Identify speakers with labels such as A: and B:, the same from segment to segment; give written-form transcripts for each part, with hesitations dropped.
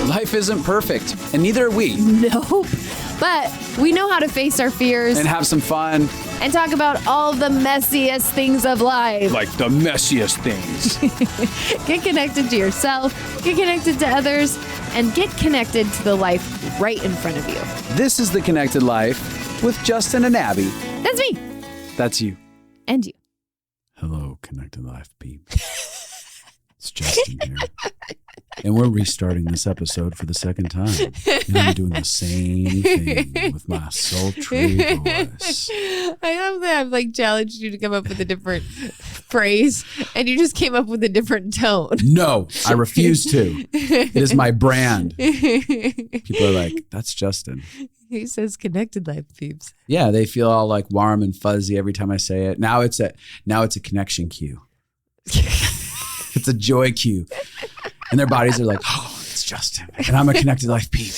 A: Life isn't perfect, and neither are we.
B: Nope. But we know how to face our fears
A: And have some fun.
B: and talk about all the messiest things of life.
A: Like the messiest things.
B: Get connected to yourself, get connected to others, and get connected to the life right in front of you.
A: This is The Connected Life with Justin and Abi.
B: That's me.
A: That's you.
B: And you.
A: Hello, Connected Life peep. It's Justin here. And we're restarting this episode for the second time. And I'm doing the same thing with my sultry voice.
B: I love that I've like challenged you to come up with a different phrase, and you just came up with a different tone.
A: No, I refuse to. It is my brand. People are like, that's Justin.
B: He says connected life peeps.
A: Yeah, they feel all like warm and fuzzy every time I say it. Now it's a connection cue. It's a joy cue. And their bodies are like, oh, it's Justin. And I'm a connected life peep.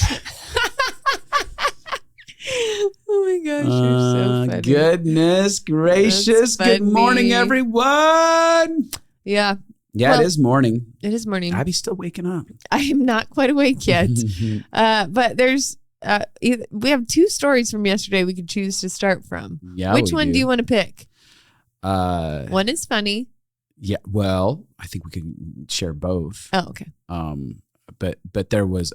B: Oh my gosh, you're so funny.
A: Goodness gracious. Good morning, everyone.
B: Yeah.
A: Yeah, well, it is morning.
B: It is morning.
A: Abby's still waking up.
B: I am not quite awake yet. But there's, we have two stories from yesterday we could choose to start from.
A: Yeah,
B: which one do you want to pick? One is funny.
A: Yeah, well, I think we can share both.
B: Oh, okay.
A: But there was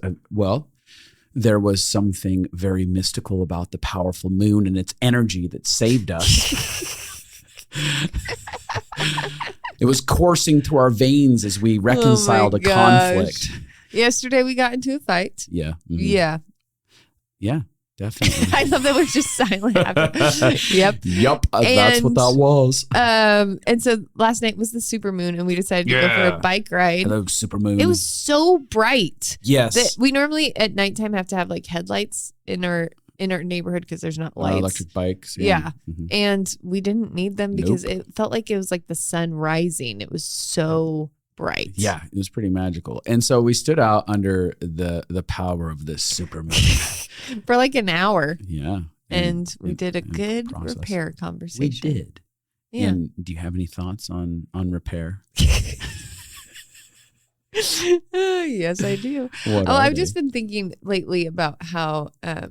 A: something very mystical about the powerful moon and its energy that saved us. It was coursing through our veins as we reconciled a conflict.
B: Yesterday we got into a fight.
A: Yeah. Mm-hmm.
B: Yeah.
A: Yeah. Definitely.
B: I love that we're just silent after. Yep.
A: That's what that was.
B: And so last night was the supermoon, and we decided to go for a bike ride.
A: Hello, supermoon.
B: It was so bright.
A: Yes.
B: That we normally at nighttime have to have like headlights in our neighborhood because there's not lights.
A: Electric bikes.
B: Yeah.
A: Mm-hmm.
B: And we didn't need them because it felt like it was like the sun rising. It was so bright.
A: Yeah, it was pretty magical. And so we stood out under the power of this supermoon.
B: For like an hour.
A: Yeah.
B: And we did a good repair conversation.
A: We did.
B: Yeah.
A: And do you have any thoughts on repair?
B: Yes, I do. I've just been thinking lately about how a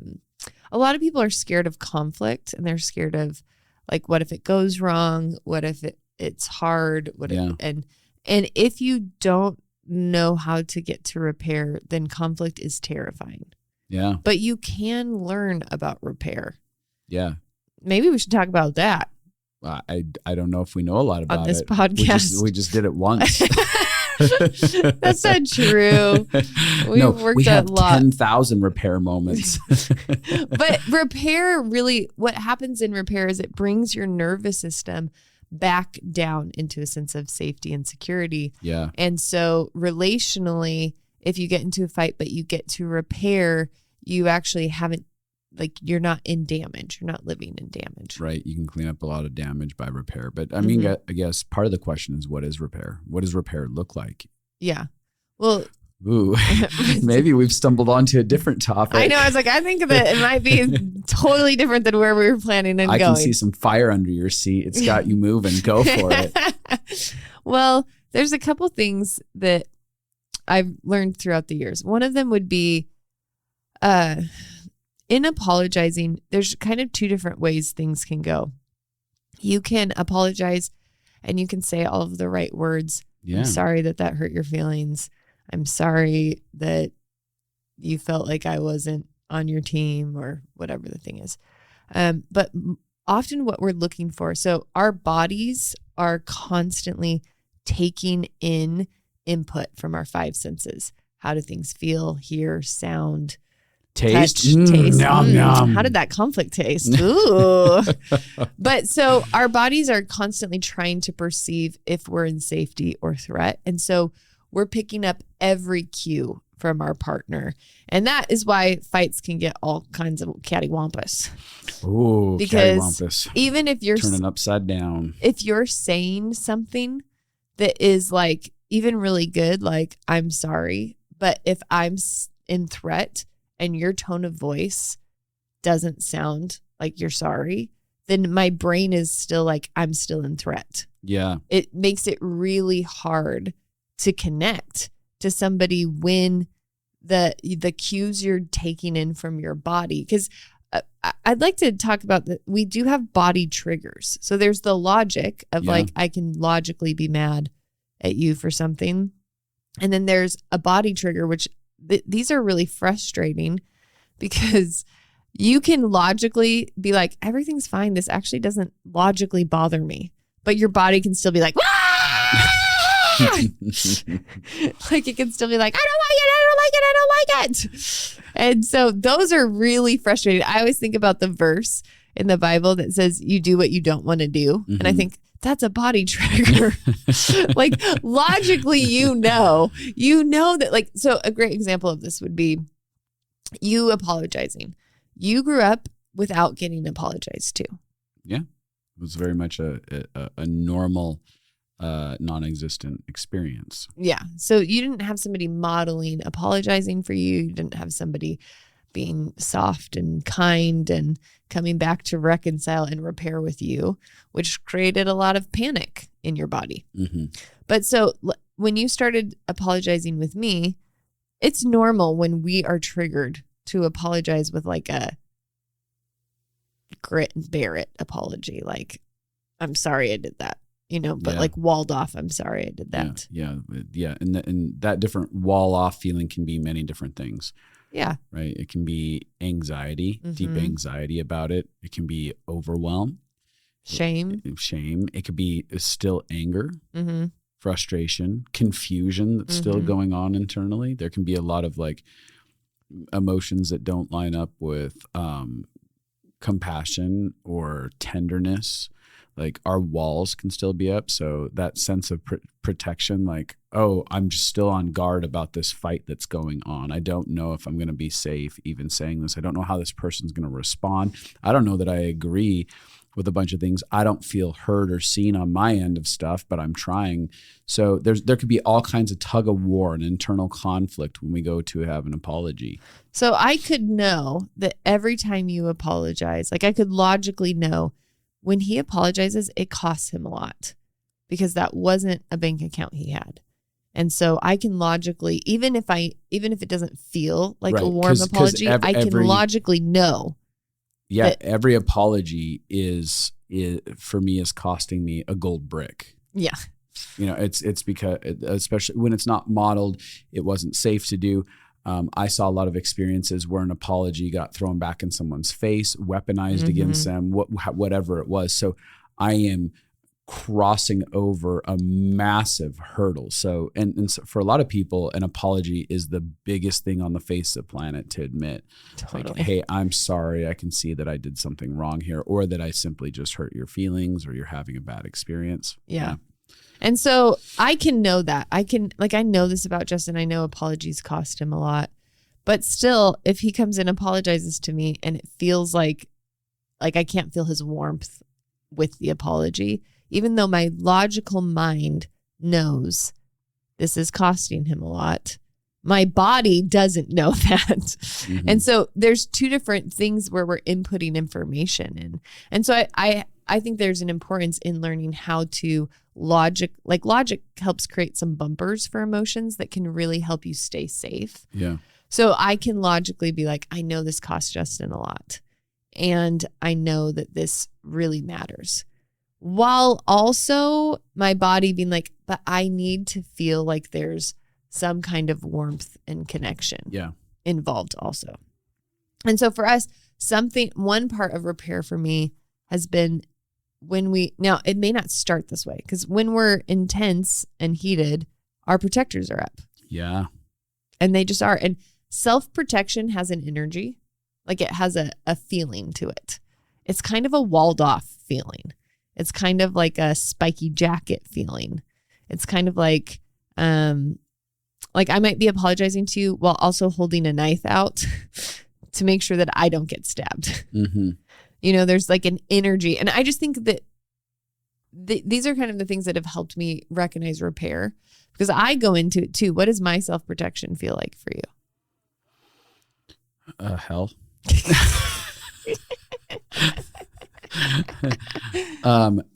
B: lot of people are scared of conflict, and they're scared of like, what if it goes wrong? What if it's hard? And if you don't know how to get to repair, then conflict is terrifying.
A: Yeah.
B: But you can learn about repair.
A: Yeah.
B: Maybe we should talk about that.
A: I don't know if we know a lot about
B: on this podcast.
A: We just did it once.
B: That's not true. We
A: have
B: a lot.
A: 10,000 repair moments.
B: But repair really, what happens in repair is it brings your nervous system back down into a sense of safety and security.
A: Yeah.
B: And so relationally, if you get into a fight, but you get to repair, you actually haven't, like, you're not in damage. You're not living in damage.
A: Right. You can clean up a lot of damage by repair. But I mean, I guess part of the question is, what is repair? What does repair look like?
B: Yeah. Well,
A: ooh, maybe we've stumbled onto a different topic.
B: I know. I was like, I think that it might be totally different than where we were planning on going.
A: I can see some fire under your seat. It's got you moving. Go for it.
B: Well, there's a couple things that I've learned throughout the years. One of them would be in apologizing, there's kind of two different ways things can go. You can apologize and you can say all of the right words. Yeah. I'm sorry that hurt your feelings. I'm sorry that you felt like I wasn't on your team or whatever the thing is. But often what we're looking for, so our bodies are constantly taking in input from our five senses. How do things feel, hear, sound,
A: taste?
B: Taste.
A: Nom, nom.
B: How did that conflict taste? Ooh. But so our bodies are constantly trying to perceive if we're in safety or threat. And so we're picking up every cue from our partner. And that is why fights can get all kinds of cattywampus.
A: Ooh,
B: because
A: cattywampus.
B: Even if you're
A: turning upside down,
B: if you're saying something that is like even really good, like I'm sorry, but if I'm in threat and your tone of voice doesn't sound like you're sorry, then my brain is still like, I'm still in threat.
A: Yeah.
B: It makes it really hard to connect to somebody when the cues you're taking in from your body. Because I'd like to talk about that. We do have body triggers. So there's the logic of like, I can logically be mad at you for something. And then there's a body trigger, which these are really frustrating because you can logically be like, everything's fine. This actually doesn't logically bother me. But your body can still be like, like it can still be like, I don't like it. And so those are really frustrating. I always think about the verse in the Bible that says you do what you don't want to do. And I think that's a body trigger. Like logically, you know that like, so a great example of this would be you apologizing. You grew up without getting apologized to.
A: Yeah. It was very much a normal, non-existent experience.
B: Yeah. So you didn't have somebody modeling apologizing for you. You didn't have somebody being soft and kind and coming back to reconcile and repair with you, which created a lot of panic in your body. But so when you started apologizing with me, it's normal when we are triggered to apologize with like a grit and bear it apology. Like, I'm sorry I did that, but like walled off. I'm sorry I did that.
A: Yeah. And that different wall off feeling can be many different things.
B: Yeah.
A: Right. It can be anxiety, deep anxiety about it. It can be overwhelm.
B: Shame.
A: It could be still anger, frustration, confusion that's still going on internally. There can be a lot of like emotions that don't line up with compassion or tenderness. Like our walls can still be up. So that sense of protection, like, oh, I'm just still on guard about this fight that's going on. I don't know if I'm going to be safe even saying this. I don't know how this person's going to respond. I don't know that I agree with a bunch of things. I don't feel heard or seen on my end of stuff, but I'm trying. So there could be all kinds of tug of war and internal conflict when we go to have an apology.
B: So I could know that every time you apologize, like I could logically know when he apologizes, it costs him a lot because that wasn't a bank account he had. And so I can logically, even if it doesn't feel like a warm apology, I can logically know.
A: Yeah, every apology is for me is costing me a gold brick.
B: Yeah.
A: It's because, especially when it's not modeled, it wasn't safe to do. I saw a lot of experiences where an apology got thrown back in someone's face, weaponized against them, whatever it was. So I am crossing over a massive hurdle. So, and so for a lot of people, an apology is the biggest thing on the face of the planet to admit.
B: Totally.
A: Like, hey, I'm sorry. I can see that I did something wrong here, or that I simply just hurt your feelings, or you're having a bad experience.
B: Yeah. And so I can know that. I know this about Justin. I know apologies cost him a lot. But still, if he comes in and apologizes to me and it feels like I can't feel his warmth with the apology, even though my logical mind knows this is costing him a lot, my body doesn't know that. And so there's two different things where we're inputting information in. And so I think there's an importance in learning how to logic helps create some bumpers for emotions that can really help you stay safe.
A: Yeah.
B: So I can logically be like, I know this cost Justin a lot. And I know that this really matters. While also my body being like, but I need to feel like there's some kind of warmth and connection involved also. And so for us, one part of repair for me has been now it may not start this way because when we're intense and heated, our protectors are up.
A: Yeah.
B: And they just are. And self-protection has an energy, like it has a feeling to it. It's kind of a walled off feeling. It's kind of like a spiky jacket feeling. It's kind of like I might be apologizing to you while also holding a knife out to make sure that I don't get stabbed. There's like an energy. And I just think that these are kind of the things that have helped me recognize repair because I go into it too. What does my self-protection feel like for you?
A: Hell.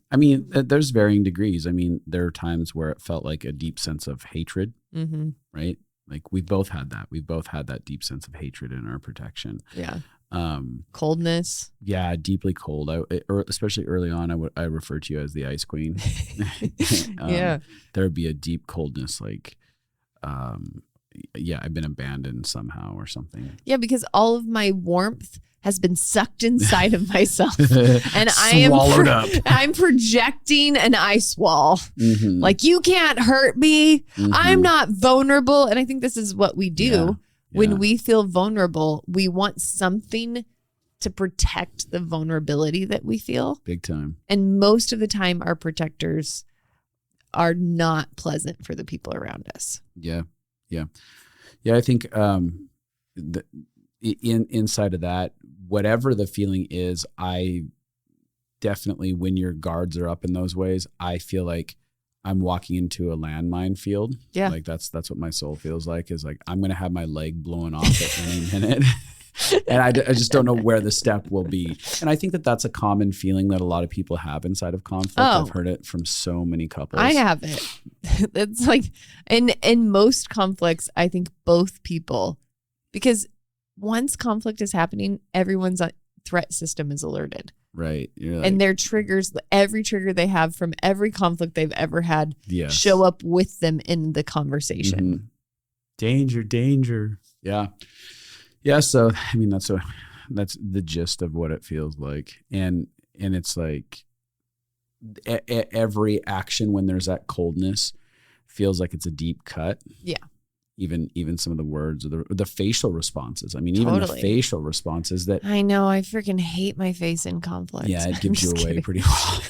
A: I mean, there's varying degrees. I mean, there are times where it felt like a deep sense of hatred, right? Like we've both had that. We've both had that deep sense of hatred in our protection.
B: Yeah. Coldness.
A: Yeah, deeply cold. Especially early on, I refer to you as the ice queen.
B: Yeah.
A: There would be a deep coldness, like, I've been abandoned somehow or something.
B: Yeah, because all of my warmth has been sucked inside of myself, and I'm projecting an ice wall. Mm-hmm. Like, you can't hurt me. Mm-hmm. I'm not vulnerable. And I think this is what we do. Yeah. When we feel vulnerable, we want something to protect the vulnerability that we feel.
A: Big time. And
B: most of the time, our protectors are not pleasant for the people around us.
A: Yeah. Yeah. Yeah. I think inside of that, whatever the feeling is, I definitely, when your guards are up in those ways, I feel like I'm walking into a landmine field.
B: Yeah.
A: Like that's what my soul feels like, is like, I'm going to have my leg blown off at any minute. And I just don't know where the step will be. And I think that that's a common feeling that a lot of people have inside of conflict. I've heard it from so many couples.
B: I have it. It's like, in most conflicts, I think both people, because once conflict is happening, everyone's threat system is alerted.
A: Right.
B: Like, and their triggers, every trigger they have from every conflict they've ever had, show up with them in the conversation.
A: Mm-hmm. Danger. Yeah. Yeah. So, I mean, that's the gist of what it feels like. And it's like every action when there's that coldness feels like it's a deep cut.
B: Yeah.
A: Even some of the words or the facial responses. I mean, even the facial responses that.
B: I know. I freaking hate my face in conflict.
A: Yeah, it gives you away pretty well.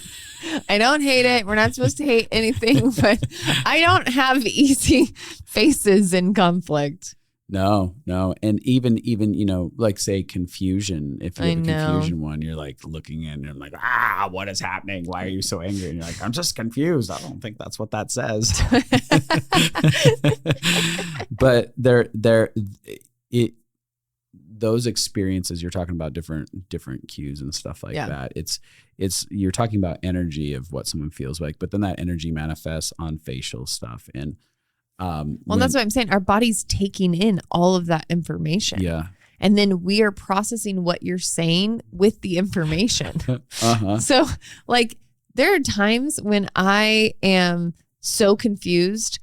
B: I don't hate it. We're not supposed to hate anything, but I don't have easy faces in conflict.
A: No. And even, like say confusion, if you have a confusion one, you're like looking in and you're like, what is happening? Why are you so angry? And you're like, I'm just confused. I don't think that's what that says. But those experiences, you're talking about different cues and stuff like that. It's you're talking about energy of what someone feels like, but then that energy manifests on facial stuff. And
B: that's what I'm saying. Our body's taking in all of that information.
A: Yeah.
B: And then we are processing what you're saying with the information.
A: Uh-huh.
B: So like there are times when I am so confused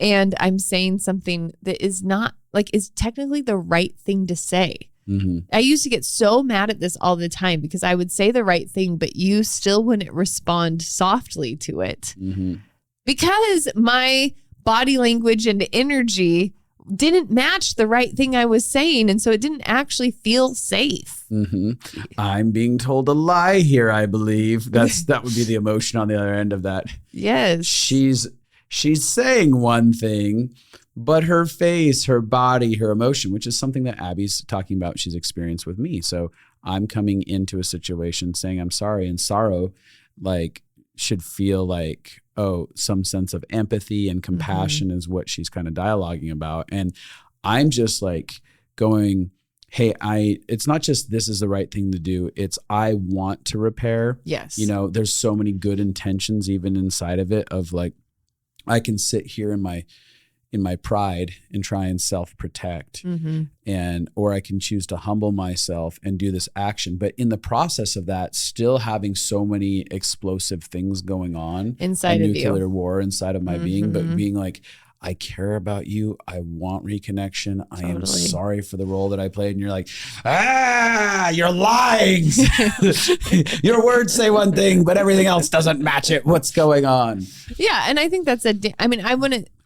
B: and I'm saying something that is not is technically the right thing to say. Mm-hmm. I used to get so mad at this all the time because I would say the right thing, but you still wouldn't respond softly to it. Mm-hmm. Because my body language and energy didn't match the right thing I was saying. And so it didn't actually feel safe.
A: Mm-hmm. I'm being told a lie here, I believe. That would be the emotion on the other end of that.
B: Yes.
A: She's saying one thing, but her face, her body, her emotion, which is something that Abby's talking about, she's experienced with me. So I'm coming into a situation saying I'm sorry, and sorrow should feel like, some sense of empathy and compassion is what she's kind of dialoguing about. And I'm just going, hey, it's not just this is the right thing to do. It's I want to repair.
B: Yes.
A: There's so many good intentions even inside of it of I can sit here in my pride and try and self-protect or I can choose to humble myself and do this action. But in the process of that, still having so many explosive things going on
B: inside of you,
A: nuclear war inside of my being, but being like, I care about you. I want reconnection. Totally. I am sorry for the role that I played. And you're like, you're lying. Your words say one thing, but everything else doesn't match it. What's going on?
B: Yeah. And I think that's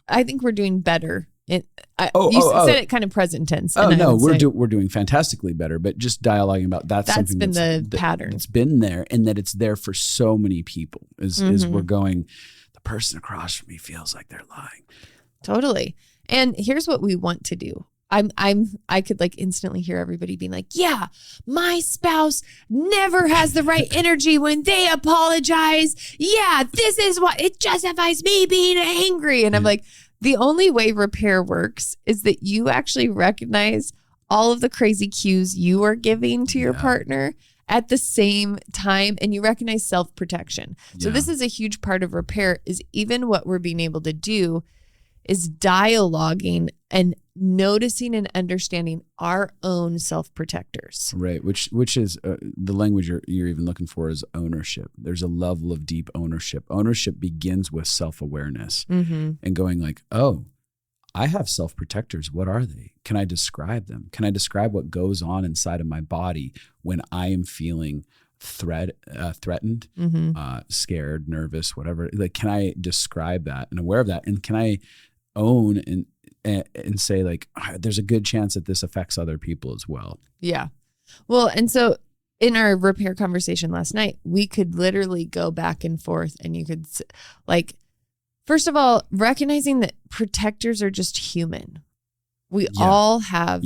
B: I think we're doing better. You said it kind of present tense.
A: We're doing fantastically better, but just dialoguing about that's something
B: been the pattern.
A: It's been there, and that it's there for so many people. Is we're going, the person across from me feels like they're lying.
B: Totally. And here's what we want to do. I could instantly hear everybody being like, yeah, my spouse never has the right energy when they apologize. Yeah, this is what it justifies me being angry. And I'm like, the only way repair works is that you actually recognize all of the crazy cues you are giving to your partner at the same time, and you recognize self-protection. So this is a huge part of repair, is even what we're being able to do is dialoguing and noticing and understanding our own self-protectors.
A: Right. Which is the language you're even looking for is ownership. There's a level of deep ownership. Ownership begins with self-awareness and going like, oh, I have self-protectors. What are they? Can I describe them? Can I describe what goes on inside of my body when I am feeling threatened, scared, nervous, whatever? Like, can I describe that and aware of that? And can I own and say like, there's a good chance that this affects other people as well?
B: Yeah. Well, and so in our repair conversation last night, we could literally go back and forth, and you could like, first of all, recognizing that protectors are just human. We all have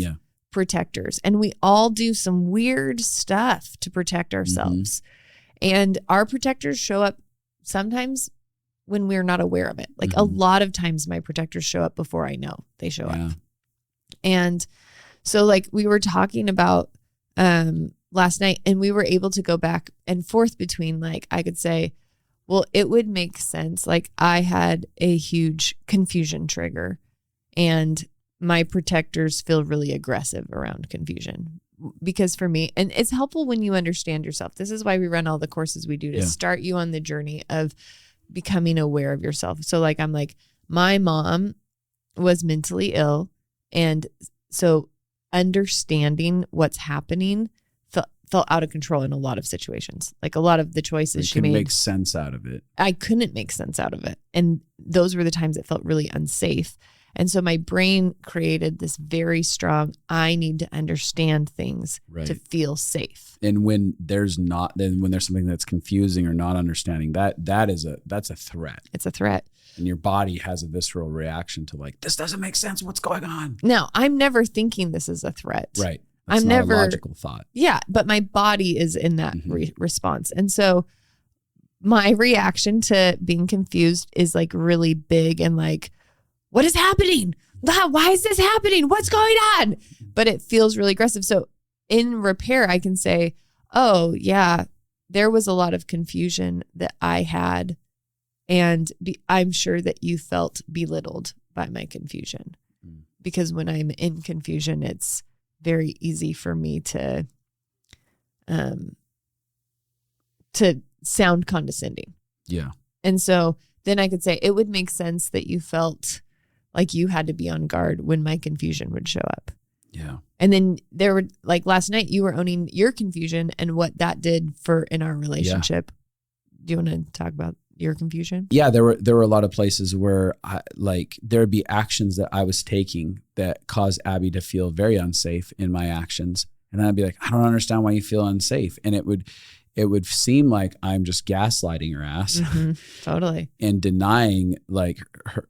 B: protectors, and we all do some weird stuff to protect ourselves. And our protectors show up sometimes when we're not aware of it. Like a lot of times my protectors show up before I know they show up. And so like we were talking about last night, and we were able to go back and forth between, like, I could say, well, it would make sense. Like I had a huge confusion trigger, and my protectors feel really aggressive around confusion. Because for me, and it's helpful when you understand yourself. This is why we run all the courses we do, to start you on the journey of becoming aware of yourself. So like, I'm like, my mom was mentally ill. And so understanding what's happening felt out of control in a lot of situations. Like a lot of the choices she made.
A: Couldn't make sense out of it.
B: I couldn't make sense out of it. And those were the times it felt really unsafe. And so my brain created this very strong, I need to understand things to feel safe.
A: And when there's something that's confusing or not understanding, that's a threat.
B: It's a threat.
A: And your body has a visceral reaction to like, this doesn't make sense. What's going on?
B: Now, I'm never thinking this is a threat.
A: Right. That's not a logical thought.
B: Yeah, but my body is in that response. And so my reaction to being confused is like really big and like, what is happening? Why is this happening? What's going on? But it feels really aggressive. So in repair, I can say, oh yeah, there was a lot of confusion that I had. And I'm sure that you felt belittled by my confusion, because when I'm in confusion, it's very easy for me to sound condescending.
A: Yeah.
B: And so then I could say it would make sense that you felt like you had to be on guard when my confusion would show up.
A: Yeah.
B: And then there were, like last night, you were owning your confusion and what that did in our relationship. Yeah. Do you want to talk about your confusion?
A: Yeah, there were a lot of places where there would be actions that I was taking that caused Abby to feel very unsafe in my actions. And then I'd be like, I don't understand why you feel unsafe. And it would seem like I'm just gaslighting her ass.
B: Totally.
A: And denying like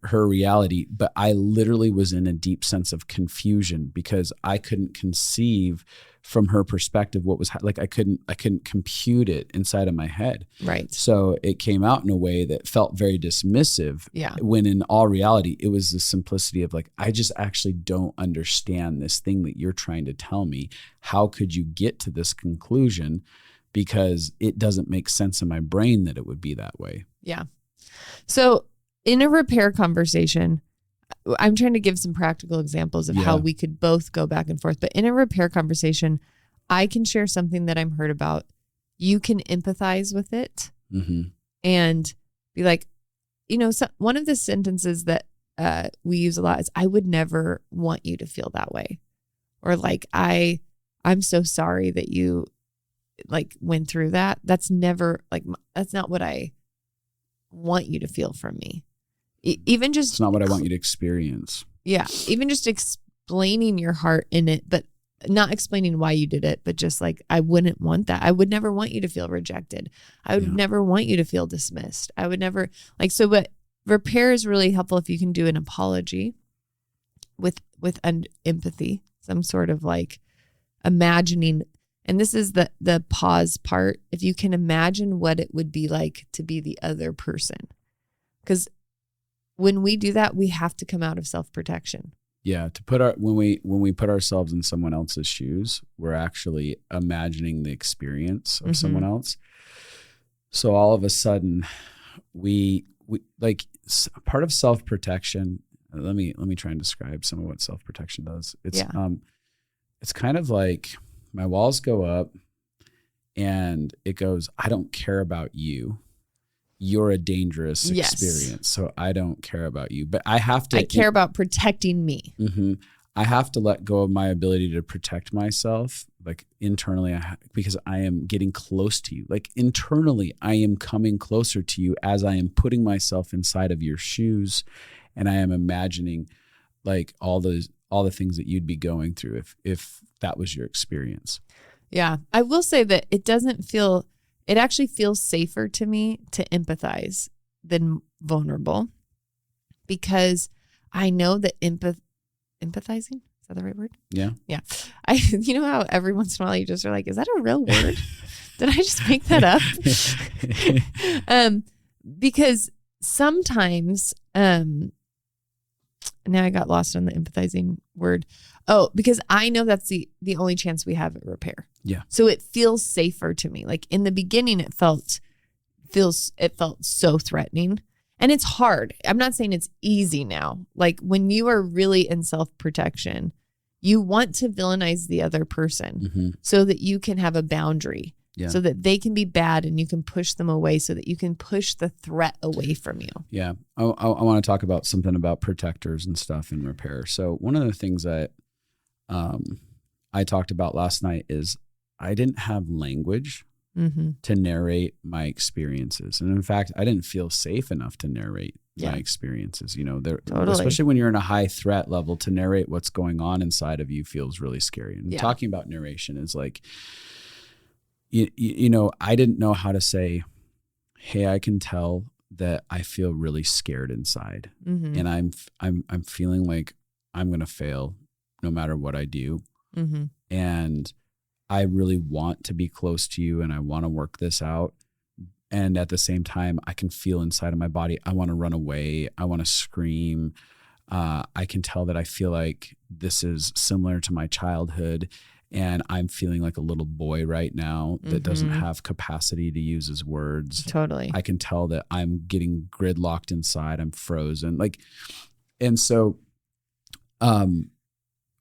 A: her reality. But I literally was in a deep sense of confusion because I couldn't conceive from her perspective what was like. I couldn't compute it inside of my head.
B: Right.
A: So it came out in a way that felt very dismissive.
B: Yeah.
A: When in all reality, it was the simplicity of like, I just actually don't understand this thing that you're trying to tell me. How could you get to this conclusion? Because it doesn't make sense in my brain that it would be that way.
B: Yeah. So in a repair conversation, I'm trying to give some practical examples of how we could both go back and forth. But in a repair conversation, I can share something that I'm hurt about. You can empathize with it and be like, one of the sentences that we use a lot is, I would never want you to feel that way. Or like, I'm so sorry that you like went through that. That's never like, that's not what I want you to feel from me. Even just,
A: it's not what I want you to experience.
B: Yeah. Even just explaining your heart in it, but not explaining why you did it, but just like, I wouldn't want that. I would never want you to feel rejected. I would never want you to feel dismissed. I would never but repair is really helpful if you can do an apology with empathy, some sort of like imagining. And this is the pause part. If you can imagine what it would be like to be the other person. Because when we do that, we have to come out of self-protection.
A: Yeah, when we put ourselves in someone else's shoes, we're actually imagining the experience of someone else. So all of a sudden, we like part of self-protection let me try and describe some of what self-protection does. It's
B: Yeah.
A: It's kind of like my walls go up and it goes, I don't care about you. You're a dangerous experience. So I don't care about you, but I have to.
B: I care about protecting me.
A: Mm-hmm. I have to let go of my ability to protect myself, like internally, because I am getting close to you. Like internally, I am coming closer to you as I am putting myself inside of your shoes, and I am imagining like all the things that you'd be going through if that was your experience.
B: Yeah. I will say that it actually feels safer to me to empathize than vulnerable, because I know that empathizing, is that the right word?
A: Yeah.
B: Yeah. You know how every once in a while you just are like, is that a real word? Did I just make that up? Because sometimes, now I got lost on the empathizing word. Oh, because I know that's the only chance we have at repair.
A: Yeah.
B: So it feels safer to me. Like in the beginning, it felt so threatening, and it's hard. I'm not saying it's easy now. Like when you are really in self-protection, you want to villainize the other person so that you can have a boundary, so that they can be bad and you can push them away, so that you can push the threat away from you.
A: Yeah. I want to talk about something about protectors and stuff in repair. So one of the things that I talked about last night is I didn't have language to narrate my experiences. And in fact, I didn't feel safe enough to narrate my experiences. You know, especially when you're in a high threat level, to narrate what's going on inside of you feels really scary. And talking about narration is like, you know, I didn't know how to say, hey, I can tell that I feel really scared inside, and I'm feeling like I'm going to fail no matter what I do. And I really want to be close to you and I want to work this out. And at the same time, I can feel inside of my body, I want to run away. I want to scream. I can tell that I feel like this is similar to my childhood, and I'm feeling like a little boy right now that doesn't have capacity to use his words.
B: Totally.
A: I can tell that I'm getting gridlocked inside. I'm frozen. And so,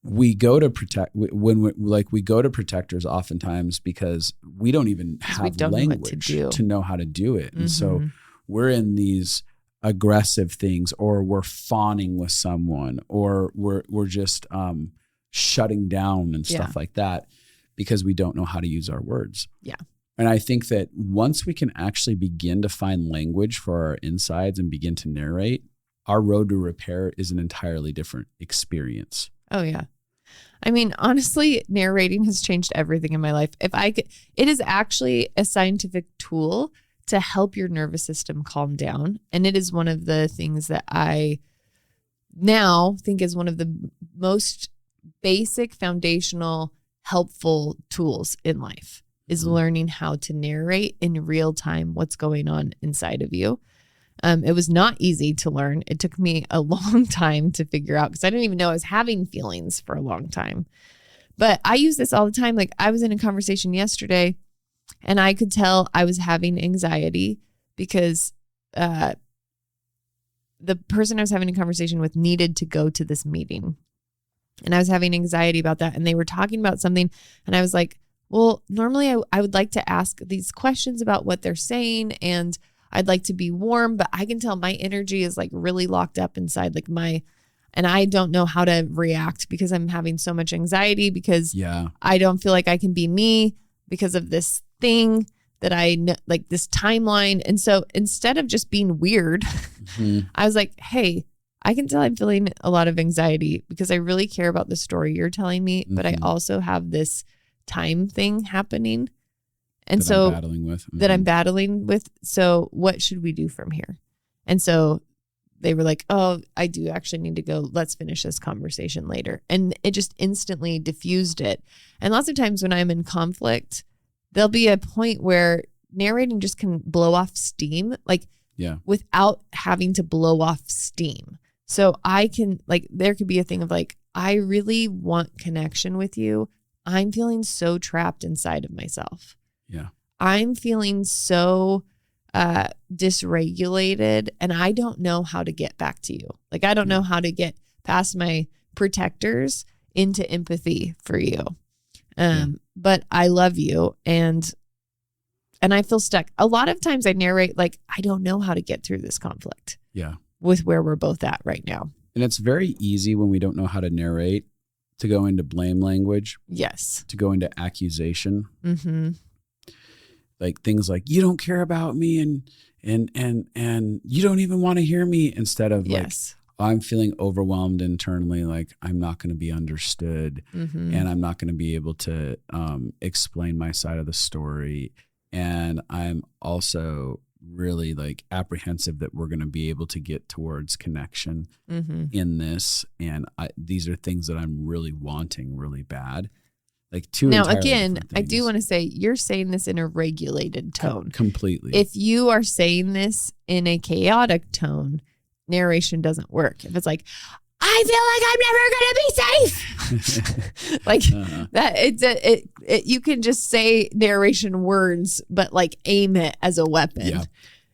A: we go to protect we go to protectors oftentimes because we don't even have language to know how to do it. And so we're in these aggressive things, or we're fawning with someone, or we're just shutting down and stuff like that because we don't know how to use our words. Yeah. And I think that once we can actually begin to find language for our insides and begin to narrate, our road to repair is an entirely different experience.
B: Oh, yeah. I mean, honestly, narrating has changed everything in my life. It is actually a scientific tool to help your nervous system calm down. And it is one of the things that I now think is one of the most basic, foundational, helpful tools in life, is learning how to narrate in real time what's going on inside of you. It was not easy to learn. It took me a long time to figure out, because I didn't even know I was having feelings for a long time. But I use this all the time. Like I was in a conversation yesterday and I could tell I was having anxiety because the person I was having a conversation with needed to go to this meeting. And I was having anxiety about that. And they were talking about something. And I was like, well, normally I would like to ask these questions about what they're saying, and I'd like to be warm, but I can tell my energy is like really locked up inside and I don't know how to react because I'm having so much anxiety, because I don't feel like I can be me because of this thing that I know, like this timeline. And so instead of just being weird, I was like, hey, I can tell I'm feeling a lot of anxiety because I really care about the story you're telling me, but I also have this time thing happening. And so I'm battling with. So what should we do from here? And so they were like, oh, I do actually need to go. Let's finish this conversation later. And it just instantly diffused it. And lots of times when I'm in conflict, there'll be a point where narrating just can blow off steam, without having to blow off steam. So I can, there could be a thing of I really want connection with you. I'm feeling so trapped inside of myself. Yeah. I'm feeling so dysregulated, and I don't know how to get back to you. Like, I don't know how to get past my protectors into empathy for you. But I love you, and I feel stuck. A lot of times I narrate like, I don't know how to get through this conflict.
A: Yeah.
B: With where we're both at right now.
A: And it's very easy when we don't know how to narrate to go into blame language.
B: Yes.
A: To go into accusation.
B: Mm-hmm.
A: Like things like, you don't care about me and you don't even want to hear me, instead of like, I'm feeling overwhelmed internally, like I'm not going to be understood, and I'm not going to be able to explain my side of the story. And I'm also really like apprehensive that we're going to be able to get towards connection in this. And these are things that I'm really wanting really bad. Like two. Now, again,
B: I do want to say you're saying this in a regulated tone.
A: Completely.
B: If you are saying this in a chaotic tone, narration doesn't work. If it's like, I feel like I'm never going to be safe. Like that, you can just say narration words, but like aim it as a weapon. Yeah.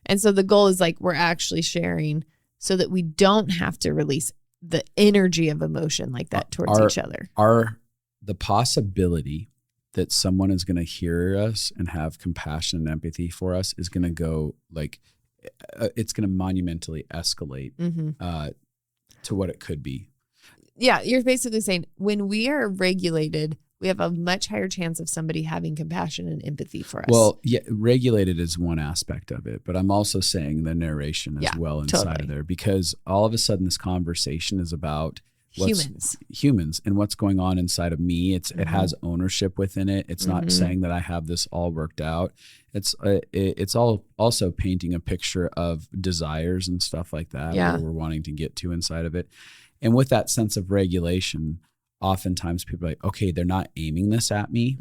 B: And so the goal is like, we're actually sharing so that we don't have to release the energy of emotion like that towards each other.
A: The possibility that someone is going to hear us and have compassion and empathy for us is going to go like, it's going to monumentally escalate to what it could be.
B: Yeah, you're basically saying when we are regulated, we have a much higher chance of somebody having compassion and empathy for us.
A: Well, yeah, regulated is one aspect of it, but I'm also saying the narration as well inside of there, because all of a sudden this conversation is about humans and what's going on inside of me. It has ownership within it. It's not saying that I have this all worked out. It's all also painting a picture of desires and stuff like that, where we're wanting to get to inside of it. And with that sense of regulation, oftentimes people are like, okay, they're not aiming this at me.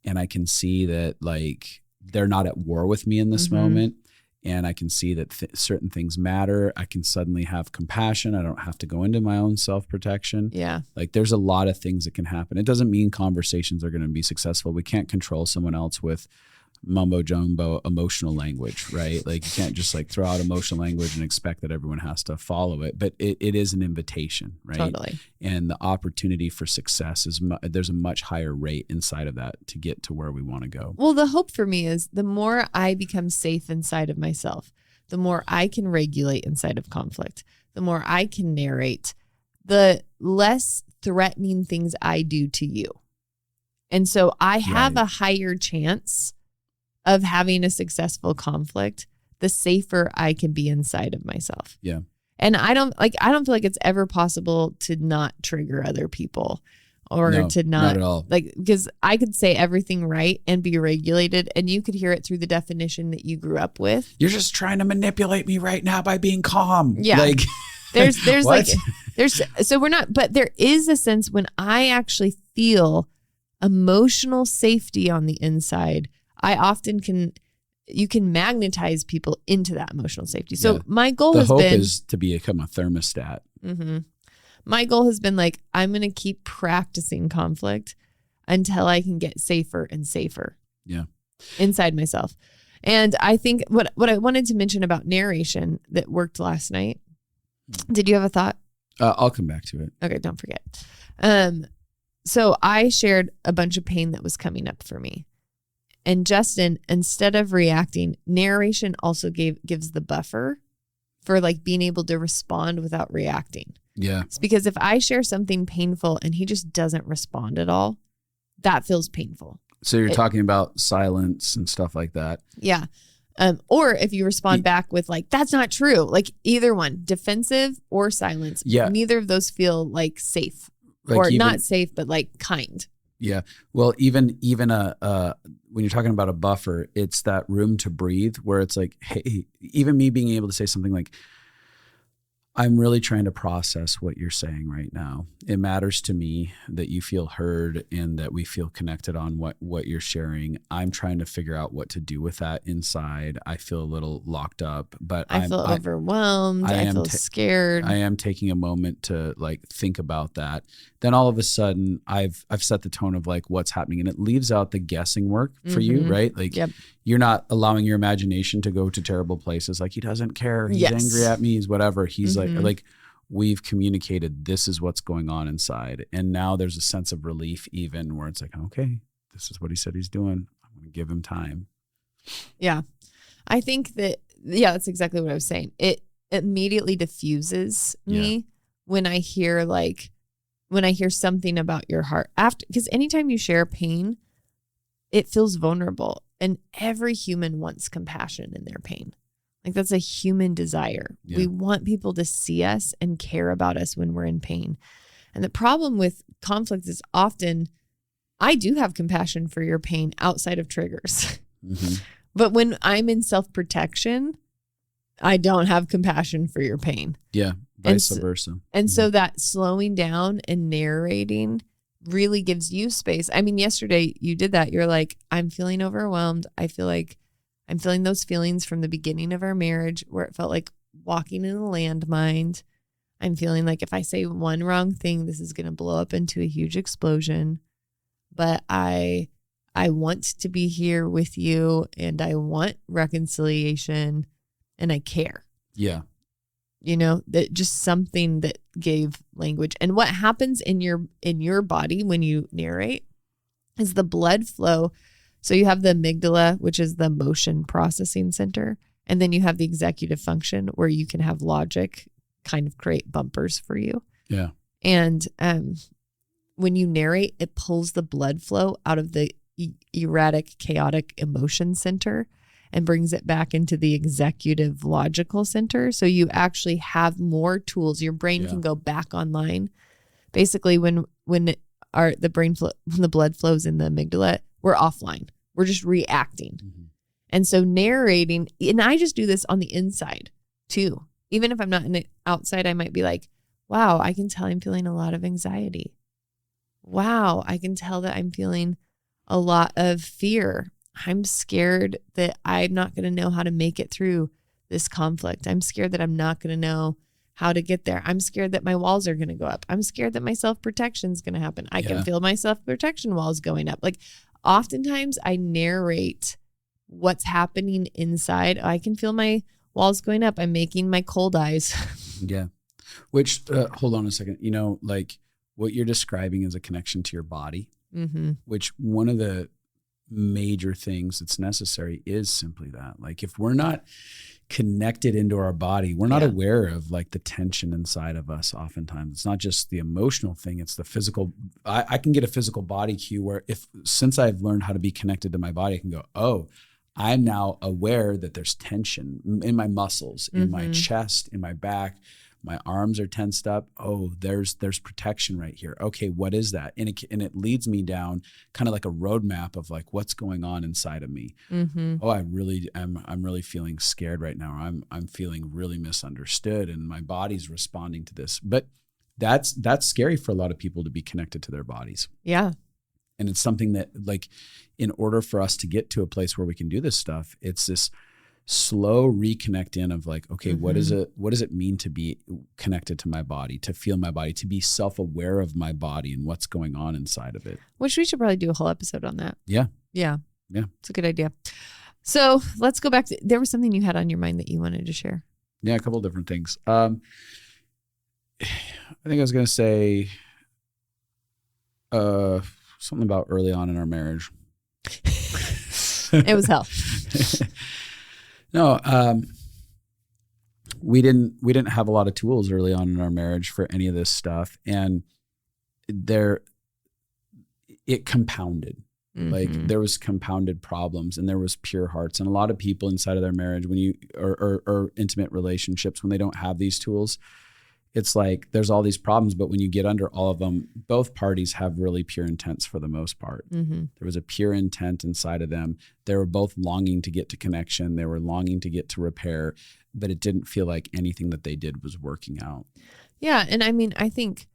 A: And I can see that like they're not at war with me in this moment. And I can see that certain things matter. I can suddenly have compassion. I don't have to go into my own self-protection.
B: Yeah.
A: Like there's a lot of things that can happen. It doesn't mean conversations are going to be successful. We can't control someone else with mumbo jumbo emotional language, right? Like you can't just like throw out emotional language and expect that everyone has to follow it, but it is an invitation, right?
B: Totally.
A: And the opportunity for success is there's a much higher rate inside of that to get to where we want to go.
B: Well, the hope for me is the more I become safe inside of myself, the more I can regulate inside of conflict, the more I can narrate, the less threatening things I do to you. And so I have a higher chance of having a successful conflict, the safer I can be inside of myself.
A: Yeah.
B: And I don't feel like it's ever possible to not trigger other people or to not
A: at all.
B: Like, because I could say everything right and be regulated and you could hear it through the definition that you grew up with.
A: You're just trying to manipulate me right now by being calm.
B: Yeah.
A: Like
B: there's so we're not, but there is a sense when I actually feel emotional safety on the inside, I often you can magnetize people into that emotional safety. So my goal has been... The
A: hope is to become a thermostat.
B: My goal has been like, I'm going to keep practicing conflict until I can get safer and safer inside myself. And I think what I wanted to mention about narration that worked last night, did you have a thought?
A: I'll come back to it.
B: Okay, don't forget. So I shared a bunch of pain that was coming up for me. And Justin, instead of reacting, narration also gives the buffer for like being able to respond without reacting.
A: Yeah.
B: It's because if I share something painful and he just doesn't respond at all, that feels painful.
A: So you're talking about silence and stuff like that.
B: Yeah. Or if you respond back with like, that's not true. Like either one, defensive or silence.
A: Yeah.
B: Neither of those feel like safe not safe, but like kind.
A: Yeah. Well, even when you're talking about a buffer, it's that room to breathe where it's like, hey, even me being able to say something like, I'm really trying to process what you're saying right now. It matters to me that you feel heard and that we feel connected on what you're sharing. I'm trying to figure out what to do with that inside. I feel a little locked up, but
B: I feel overwhelmed. I feel scared.
A: I am taking a moment to like think about that. Then all of a sudden I've set the tone of like what's happening, and it leaves out the guessing work for you, right? Like you're not allowing your imagination to go to terrible places. Like he doesn't care. He's angry at me. He's whatever. He's like we've communicated this is what's going on inside. And now there's a sense of relief even where it's like, okay, this is what he said he's doing. I'm going to give him time.
B: Yeah. I think that, that's exactly what I was saying. It immediately diffuses me when I hear something about your heart because anytime you share pain, it feels vulnerable, and every human wants compassion in their pain. Like that's a human desire. Yeah. We want people to see us and care about us when we're in pain. And the problem with conflict is often I do have compassion for your pain outside of triggers. Mm-hmm. But when I'm in self-protection, I don't have compassion for your pain.
A: Yeah, vice versa.
B: And so that slowing down and narrating really gives you space. I mean, yesterday you did that. You're like, I'm feeling overwhelmed. I feel like I'm feeling those feelings from the beginning of our marriage where it felt like walking in a landmine. I'm feeling like if I say one wrong thing, this is going to blow up into a huge explosion. But I want to be here with you, and I want reconciliation, and I care.
A: Yeah.
B: That just something that gave language. And what happens in your body when you narrate is the blood flow. So you have the amygdala, which is the emotion processing center. And then you have the executive function where you can have logic kind of create bumpers for you.
A: Yeah.
B: And when you narrate, it pulls the blood flow out of the erratic, chaotic emotion center and brings it back into the executive logical center. So you actually have more tools. Your brain can go back online. Basically, when the blood flows in the amygdala, we're offline. We're just reacting. Mm-hmm. And so narrating, and I just do this on the inside too. Even if I'm not in it outside, I might be like, wow, I can tell I'm feeling a lot of anxiety. Wow, I can tell that I'm feeling a lot of fear. I'm scared that I'm not going to know how to make it through this conflict. I'm scared that I'm not going to know how to get there. I'm scared that my walls are going to go up. I'm scared that my self-protection is going to happen. I can feel my self-protection walls going up. Like oftentimes I narrate what's happening inside. I can feel my walls going up. I'm making my cold eyes.
A: Yeah. Which, hold on a second. Like what you're describing is a connection to your body, which one of the major things that's necessary is simply that. Like if we're not connected into our body, we're not aware of like the tension inside of us. Oftentimes it's not just the emotional thing, it's the physical. I can get a physical body cue where since I've learned how to be connected to my body, I can go, oh, I'm now aware that there's tension in my muscles, in my chest, in my back. My arms are tensed up. Oh, there's protection right here. Okay, what is that? And it leads me down kind of like a roadmap of like what's going on inside of me. Mm-hmm. Oh, I'm really feeling scared right now. I'm feeling really misunderstood, and my body's responding to this. But that's scary for a lot of people to be connected to their bodies.
B: Yeah.
A: And it's something that like in order for us to get to a place where we can do this stuff, it's this slow reconnect in of like, okay, what does it mean to be connected to my body, to feel my body, to be self-aware of my body and what's going on inside of it.
B: Which we should probably do a whole episode on that.
A: Yeah.
B: Yeah. It's a good idea. So let's go back to, there was something you had on your mind that you wanted to share.
A: Yeah. A couple of different things. I think I was going to say something about early on in our marriage.
B: It was hell.
A: No, we didn't have a lot of tools early on in our marriage for any of this stuff, and it compounded. Mm-hmm. Like there was compounded problems, and there was pure hearts, and a lot of people inside of their marriage, when you or intimate relationships, when they don't have these tools, it's like there's all these problems, but when you get under all of them, both parties have really pure intents for the most part. Mm-hmm. There was a pure intent inside of them. They were both longing to get to connection. They were longing to get to repair. but it didn't feel like anything that they did was working out.
B: Yeah. And I mean, I think